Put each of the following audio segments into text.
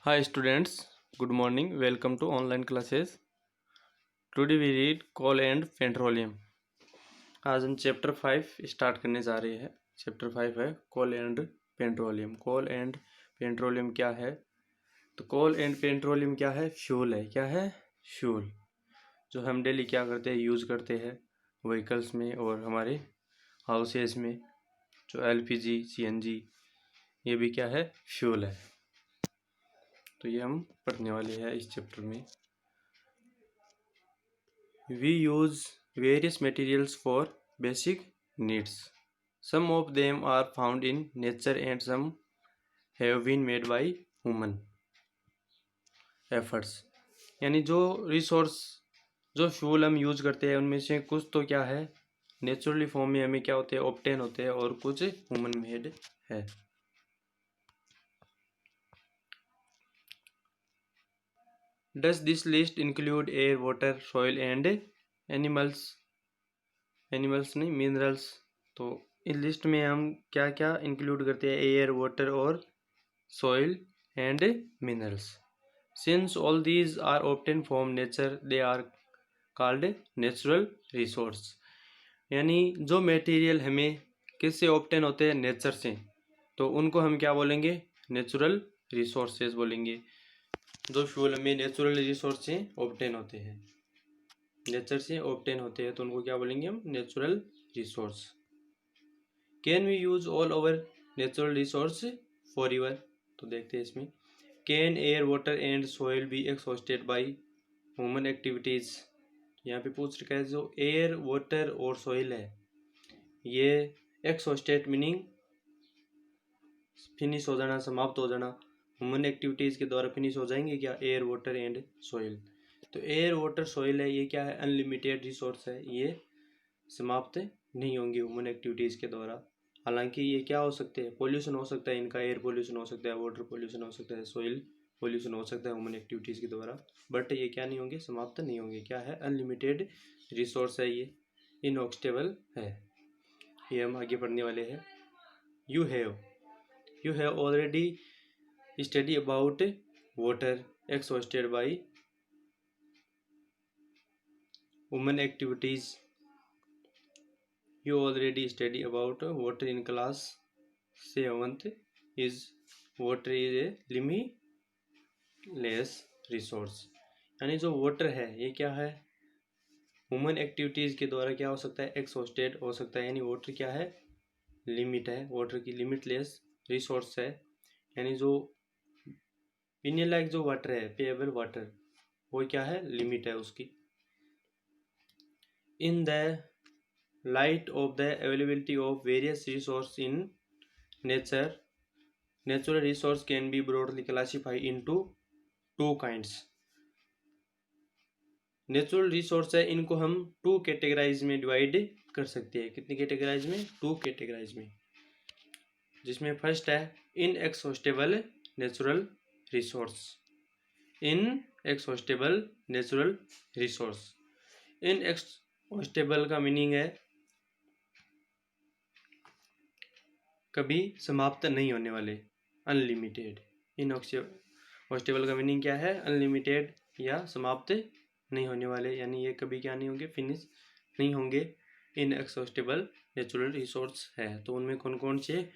Hi students, good morning. Welcome to online classes. Today we read coal and petroleum. आज हम chapter 5 start करने जा रहे हैं। चैप्टर 5 है coal and petroleum. Coal and petroleum क्या है? तो कोल एंड पेट्रोलियम क्या है? फ्यूल है। क्या है? फ्यूल, जो हम डेली क्या करते हैं, यूज़ करते हैं व्हीकल्स में और हमारे हाउसेस में। जो एलपीजी, सीएनजी, ये भी क्या है? फ्यूल है। तो ये हम पढ़ने वाले हैं इस चैप्टर में। We use various materials for basic needs. Some of them are found in nature and some have been made by human efforts. यानी जो रिसोर्स, जो फ्यूल हम यूज करते हैं, उनमें से कुछ तो क्या है, नेचुरली फॉर्म में हमें क्या होते हैं, ऑब्टेन होते हैं, और कुछ ह्यूमन मेड है। Does this list include air, water, soil and animals? Animals नहीं, मिनरल्स। तो इस लिस्ट में हम क्या क्या इंक्लूड करते हैं? एयर, वाटर और soil and minerals. Since all these are obtain from nature they are called natural resource. यानी जो मटेरियल हमें किससे ऑब्टेन होते हैं? नेचर से। तो उनको हम क्या बोलेंगे? नेचुरल रिसोर्सेज बोलेंगे। जो फ्यूल हमें नेचुरल रिसोर्स से ऑब्टेन होते हैं, नेचर से ऑब्टेन होते हैं, तो उनको क्या बोलेंगे हम? Natural resource. Can we use all over natural resource for ever? तो देखते हैं इसमें। Can air, water and soil be exhausted by human activities? यहाँ पे पूछ रखा है जो एयर, वाटर और सॉइल है, ये एक्सहॉस्टेड मीनिंग फिनिश हो जाना, समाप्त हो जाना। ह्यूमन एक्टिविटीज के द्वारा फिनिश हो जाएंगे क्या? Air, water and soil. तो एयर, वाटर, सॉइल है, ये क्या है? अनलिमिटेड रिसोर्स है, ये समाप्त नहीं होंगे ह्यूमन एक्टिविटीज के द्वारा। हालांकि ये क्या हो सकते हैं? पोल्यूशन हो सकता है इनका, एयर पोल्यूशन हो सकता है, वाटर पोल्यूशन हो सकता है, सॉइल पोल्यूशन हो सकता है ह्यूमन एक्टिविटीज के द्वारा, बट ये क्या नहीं होंगे? समाप्त नहीं होंगे। क्या है? अनलिमिटेड रिसोर्स है, ये इनऑक्सटेबल है। ये हम आगे पढ़ने वाले हैं। You have already study about water exhausted by human activities. You already study about water in class 7th. Is water is a limitless resource। यानी जो वाटर है, ये क्या है? ह्यूमन एक्टिविटीज के द्वारा क्या हो सकता है? एक्सहॉस्टेड हो सकता है। यानी वाटर क्या है? लिमिट है, वाटर की लिमिटलेस रिसोर्स है। यानी जो पीने लायक जो वाटर है, पेएबल वाटर, वो क्या है? लिमिट है उसकी। In the light of the availability of various resources in nature, natural resource can be broadly classified into two kinds। Natural resource है, इनको हम टू कैटेगराइज में डिवाइड कर सकते हैं। कितनी कैटेगराइज में? टू कैटेगराइज में। जिसमें फर्स्ट है inexhaustible natural resource. Inexhaustible natural resource. Inexhaustible का मीनिंग है कभी समाप्त नहीं होने वाले, अनलिमिटेड। इनएक्सहॉस्टेबल का मीनिंग क्या है? अनलिमिटेड या समाप्त नहीं होने वाले, यानी ये कभी क्या नहीं होंगे? फिनिश नहीं होंगे। इनएक्सहॉस्टेबल नेचुरल रिसोर्स है। तो उनमें कौन कौन से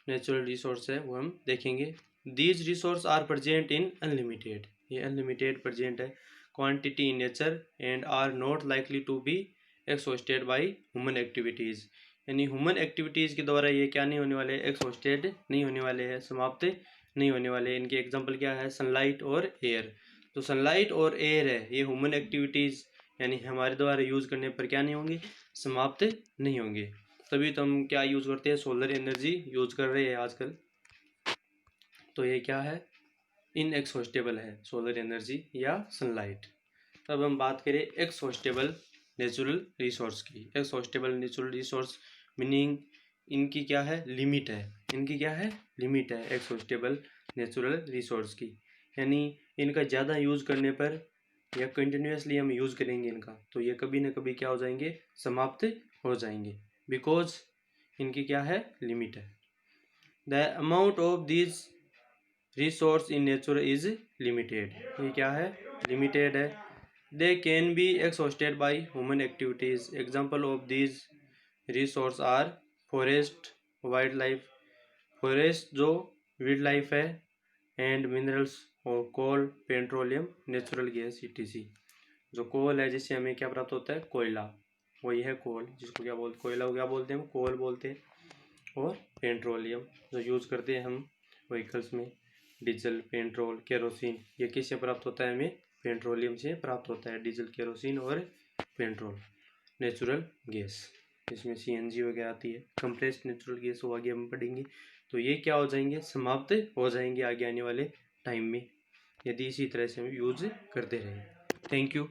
नेचुरल रिसोर्स है वो हम देखेंगे। These resource are present in unlimited, ये अनलिमिटेड प्रेजेंट है quantity in nature and are not likely to be exhausted by human activities. यानी ह्यूमन एक्टिविटीज़ के द्वारा ये क्या नहीं होने वाले? एक्सहॉस्टेड नहीं होने वाले हैं, समाप्त नहीं होने वाले। इनके एग्जांपल क्या है? सनलाइट और एयर। तो सनलाइट और एयर है, ये ह्यूमन एक्टिविटीज़ यानी हमारे द्वारा यूज़ करने पर क्या नहीं होंगे? समाप्त नहीं होंगे। तभी तो हम क्या यूज़ करते हैं? सोलर एनर्जी यूज़ कर रहे हैं आजकल। तो ये क्या है? इनएक्सहॉस्टेबल है, सोलर एनर्जी या सनलाइट। तब हम बात करें एक्सहॉस्टेबल नेचुरल रिसोर्स की। एक्सहॉस्टेबल नेचुरल रिसोर्स मीनिंग इनकी क्या है? लिमिट है। इनकी क्या है? लिमिट है एक्सहॉस्टेबल नेचुरल रिसोर्स की। यानी इनका ज़्यादा यूज़ करने पर या कंटिन्यूसली हम यूज़ करेंगे इनका, तो ये कभी ना कभी क्या हो जाएंगे? समाप्त हो जाएंगे। बिकॉज इनकी क्या है? लिमिट है। The amount of this resource in nature is limited, ये क्या है, लिमिटेड है। They can be exhausted by human activities, example of these resource are forest, wild life, forest जो वाइल्ड लाइफ है, एंड मिनरल्स और coal, petroleum, natural gas, ETC। जो कोल है जिससे हमें क्या प्राप्त होता है, कोयला, वही है कोल, जिसको क्या बोलते, कोयला को क्या बोलते हैं, कोल बोलते हैं। और पेट्रोलियम जो यूज़ करते हैं हम व्हीकल्स में, डीजल, पेट्रोल, केरोसिन, ये किससे प्राप्त होता है, हमें पेट्रोलियम से प्राप्त होता है, डीजल, केरोसिन और पेट्रोल। नेचुरल गैस, इसमें CNG वगैरह आती है, कंप्रेस्ड नेचुरल गैस, वो आगे हम पढ़ेंगे। तो ये क्या हो जाएंगे, समाप्त हो जाएंगे आगे आने वाले टाइम में, यदि इसी तरह से हम यूज करते रहें। Thank you.